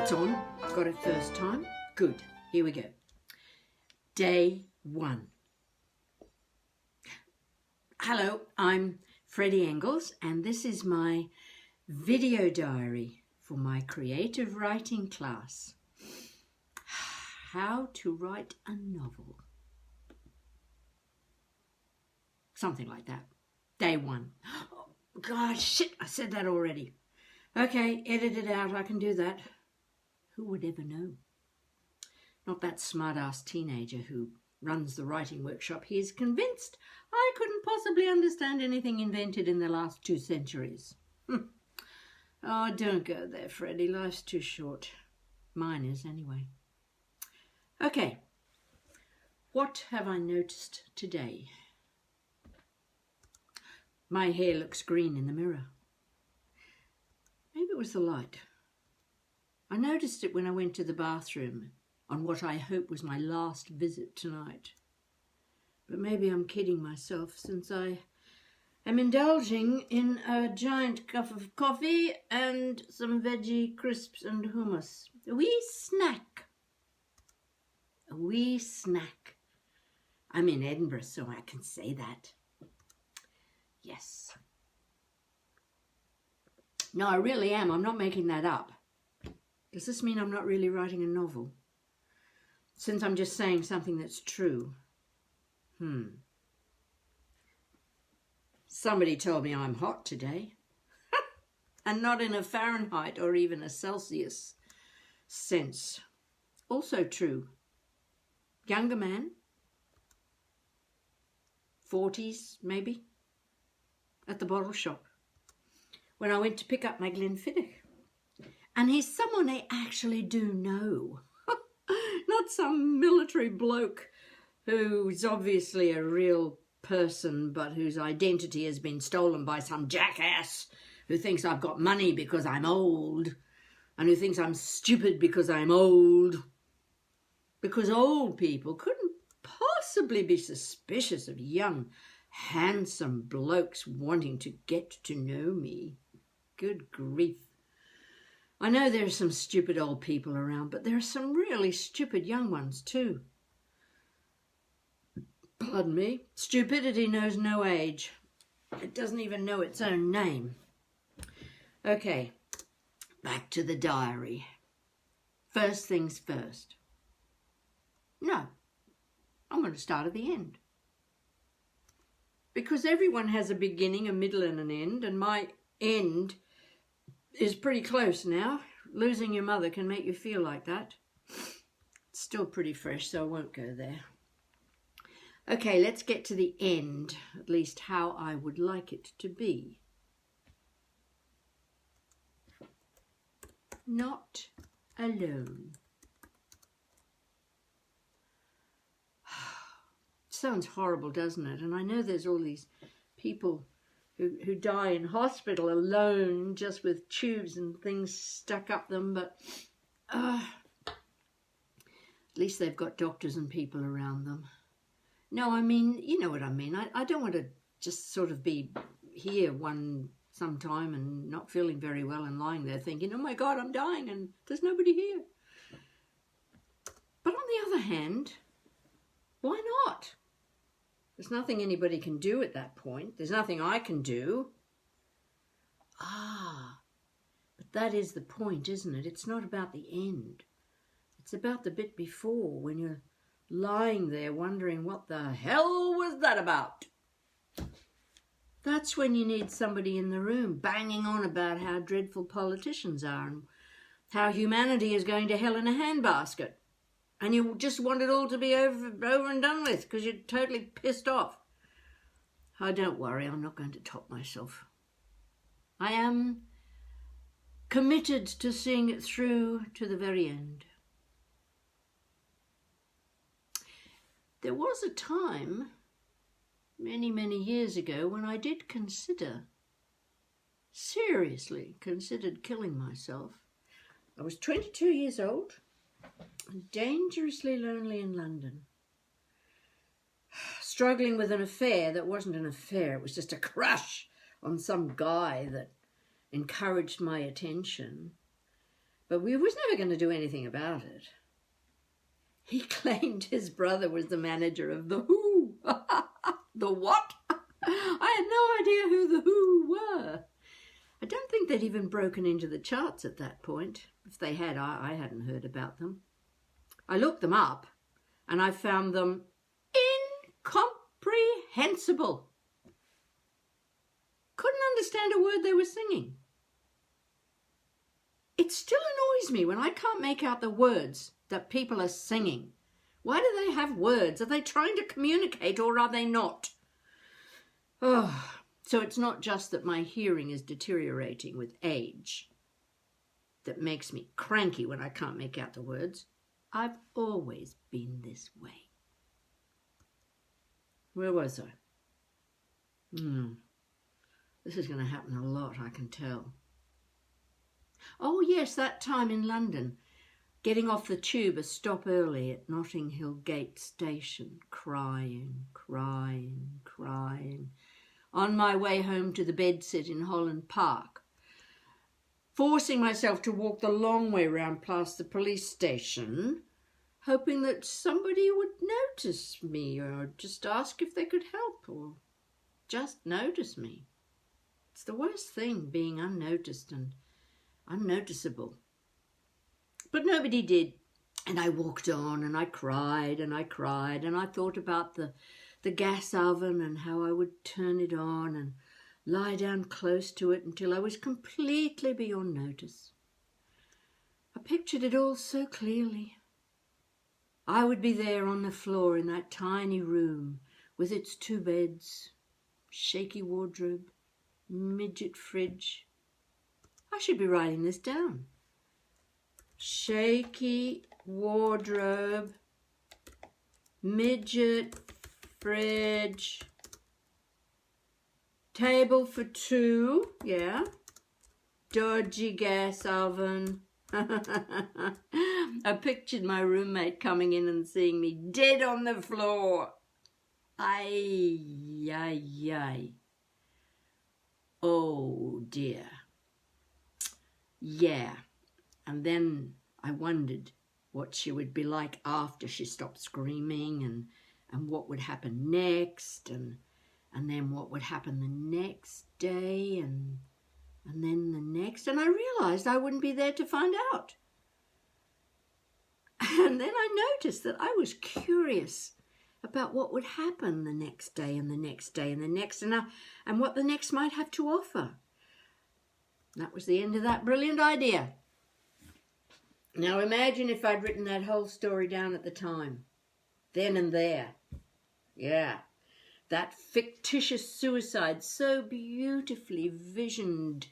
It's on. Got it first time. Good. Here we go. Day 1. Hello, I'm Freddie Engels, and this is my video diary for my creative writing class. How to write a novel. Something like that. Day 1. Oh, God, shit, I said that already. Okay, edit it out. I can do that. Who would ever know? Not that smart-ass teenager who runs the writing workshop. He is convinced I couldn't possibly understand anything invented in the last 2 centuries. Oh, don't go there, Freddie. Life's too short. Mine is, anyway. Okay. What have I noticed today? My hair looks green in the mirror. Maybe it was the light. I noticed it when I went to the bathroom on what I hope was my last visit tonight. But maybe I'm kidding myself, since I am indulging in a giant cup of coffee and some veggie crisps and hummus. A wee snack. A wee snack. I'm in Edinburgh, so I can say that. Yes. No, I really am. I'm not making that up. Does this mean I'm not really writing a novel? Since I'm just saying something that's true. Somebody told me I'm hot today. And not in a Fahrenheit or even a Celsius sense. Also true. Younger man. 40s, maybe. At the bottle shop. When I went to pick up my Glenfiddich. And he's someone I actually do know. Not some military bloke who's obviously a real person, but whose identity has been stolen by some jackass who thinks I've got money because I'm old, and who thinks I'm stupid because I'm old. Because old people couldn't possibly be suspicious of young, handsome blokes wanting to get to know me. Good grief. I know there are some stupid old people around, but there are some really stupid young ones too. Pardon me. Stupidity knows no age. It doesn't even know its own name. Okay, back to the diary. First things first. No, I'm going to start at the end. Because everyone has a beginning, a middle and an end, and my end is pretty close now. Losing your mother can make you feel like that. It's still pretty fresh, so I won't go there. Okay, let's get to the end, at least how I would like it to be. Not alone. Sounds horrible, doesn't it? And I know there's all these people who die in hospital alone, just with tubes and things stuck up them, but at least they've got doctors and people around them. No, I mean, you know what I mean. I don't want to just sort of be here sometime and not feeling very well and lying there thinking, oh my God, I'm dying and there's nobody here. But on the other hand, why not? There's nothing anybody can do at that point. There's nothing I can do. But that is the point, isn't it? It's not about the end. It's about the bit before, when you're lying there wondering what the hell was that about. That's when you need somebody in the room banging on about how dreadful politicians are and how humanity is going to hell in a handbasket. And you just want it all to be over and done with because you're totally pissed off. Oh, don't worry, I'm not going to top myself. I am committed to seeing it through to the very end. There was a time, many, many years ago, when I did seriously considered killing myself. I was 22 years old. Dangerously lonely in London. Struggling with an affair that wasn't an affair, it was just a crush on some guy that encouraged my attention. but we was never going to do anything about it. He claimed his brother was the manager of The Who. The what? I had no idea who The Who were. I don't think they'd even broken into the charts at that point. If they had, I hadn't heard about them. I looked them up and I found them incomprehensible. Couldn't understand a word they were singing. It still annoys me when I can't make out the words that people are singing. Why do they have words? Are they trying to communicate or are they not? Oh, so it's not just that my hearing is deteriorating with age that makes me cranky when I can't make out the words. I've always been this way. Where was I? This is going to happen a lot, I can tell. Oh yes, that time in London, getting off the tube a stop early at Notting Hill Gate Station, crying, on my way home to the bedsit in Holland Park, forcing myself to walk the long way round past the police station, hoping that somebody would notice me or just ask if they could help or just notice me. It's the worst thing, being unnoticed and unnoticeable. But nobody did. And I walked on and I cried and I cried and I thought about the gas oven and how I would turn it on and lie down close to it until I was completely beyond notice. I pictured it all so clearly. I would be there on the floor in that tiny room with its 2 beds, shaky wardrobe, midget fridge. I should be writing this down. Shaky wardrobe, midget fridge, table for 2, yeah, dodgy gas oven. I pictured my roommate coming in and seeing me dead on the floor. Ay. Oh dear. Yeah. And then I wondered what she would be like after she stopped screaming and what would happen next and then what would happen the next day and then the next. And I realized I wouldn't be there to find out. And then I noticed that I was curious about what would happen the next day and the next day and the next and what the next might have to offer. That was the end of that brilliant idea. Now imagine if I'd written that whole story down at the time, then and there. Yeah, that fictitious suicide so beautifully envisioned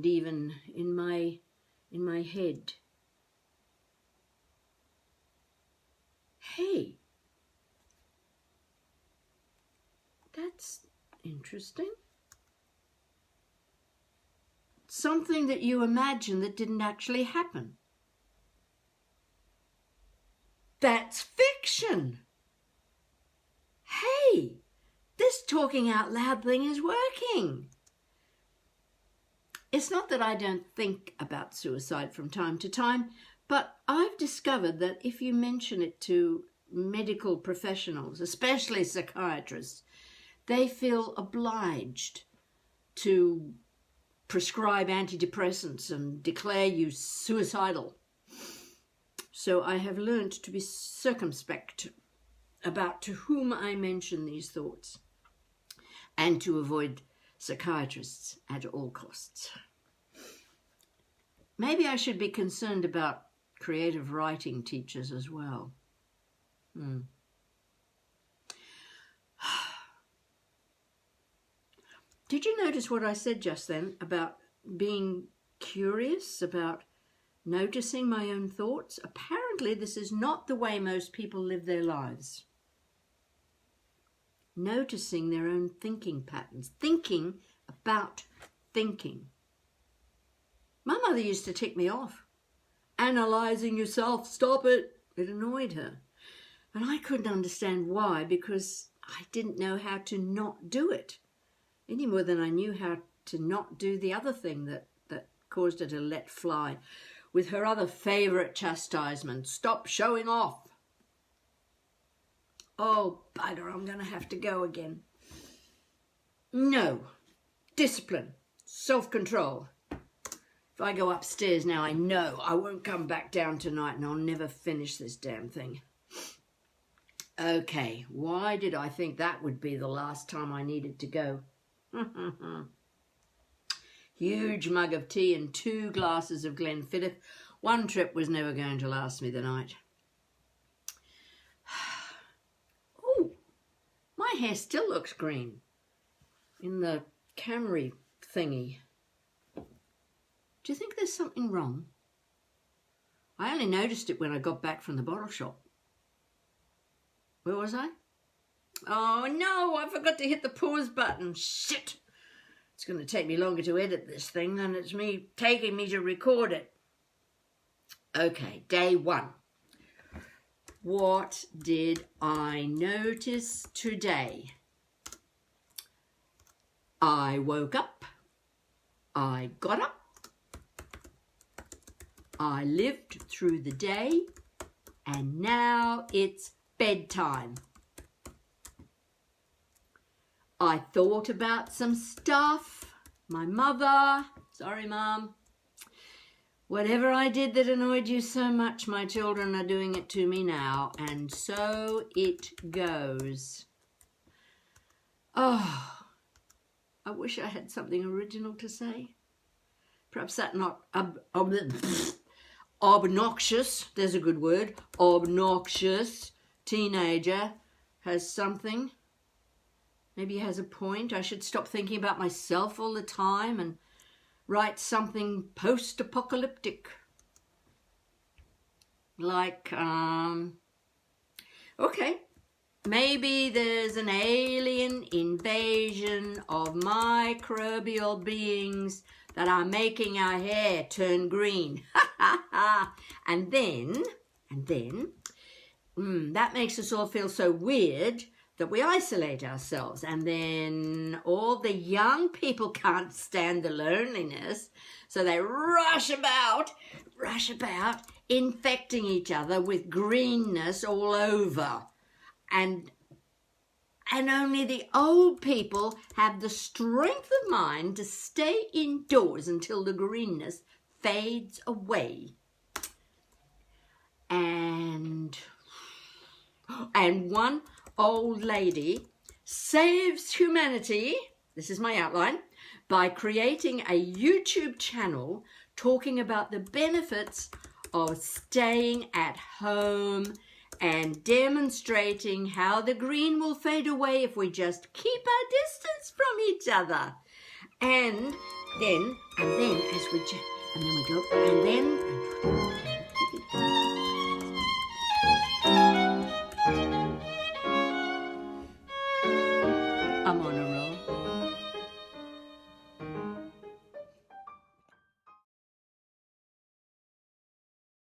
even in my head. Hey, that's interesting. Something that you imagine that didn't actually happen. That's fiction. Hey, this talking out loud thing is working. It's not that I don't think about suicide from time to time, but I've discovered that if you mention it to medical professionals, especially psychiatrists, they feel obliged to prescribe antidepressants and declare you suicidal. So I have learnt to be circumspect about to whom I mention these thoughts and to avoid psychiatrists at all costs. Maybe I should be concerned about creative writing teachers as well. Did you notice what I said just then about being curious, about noticing my own thoughts? Apparently this is not the way most people live their lives. Noticing their own thinking patterns, thinking about thinking. My mother used to tick me off. Analysing yourself, stop it. It annoyed her. And I couldn't understand why, because I didn't know how to not do it, any more than I knew how to not do the other thing that caused her to let fly with her other favourite chastisement, stop showing off. Oh, bugger, I'm going to have to go again. No, discipline, self-control. If I go upstairs now, I know I won't come back down tonight and I'll never finish this damn thing. Okay, why did I think that would be the last time I needed to go? Huge mug of tea and 2 glasses of Glenfiddich. One trip was never going to last me the night. Oh, my hair still looks green in the Camry thingy. Do you think there's something wrong? I only noticed it when I got back from the bottle shop. Where was I? Oh no, I forgot to hit the pause button. Shit! It's going to take me longer to edit this thing than it's taking me to record it. Okay, day 1. What did I notice today? I woke up. I got up. I lived through the day, and now it's bedtime. I thought about some stuff. My mother, sorry Mum. Whatever I did that annoyed you so much, my children are doing it to me now, and so it goes. Oh, I wish I had something original to say. Perhaps that not obnoxious, there's a good word, obnoxious teenager has something. Maybe he has a point. I should stop thinking about myself all the time and write something post-apocalyptic. Like, okay, maybe there's an alien invasion of microbial beings that are making our hair turn green. and then, that makes us all feel so weird that we isolate ourselves. And then all the young people can't stand the loneliness, so they rush about, infecting each other with greenness all over. And only the old people have the strength of mind to stay indoors until the greenness fades away. And one old lady saves humanity, this is my outline, by creating a YouTube channel talking about the benefits of staying at home and demonstrating how the green will fade away if we just keep our distance from each other. And then I'm on a roll.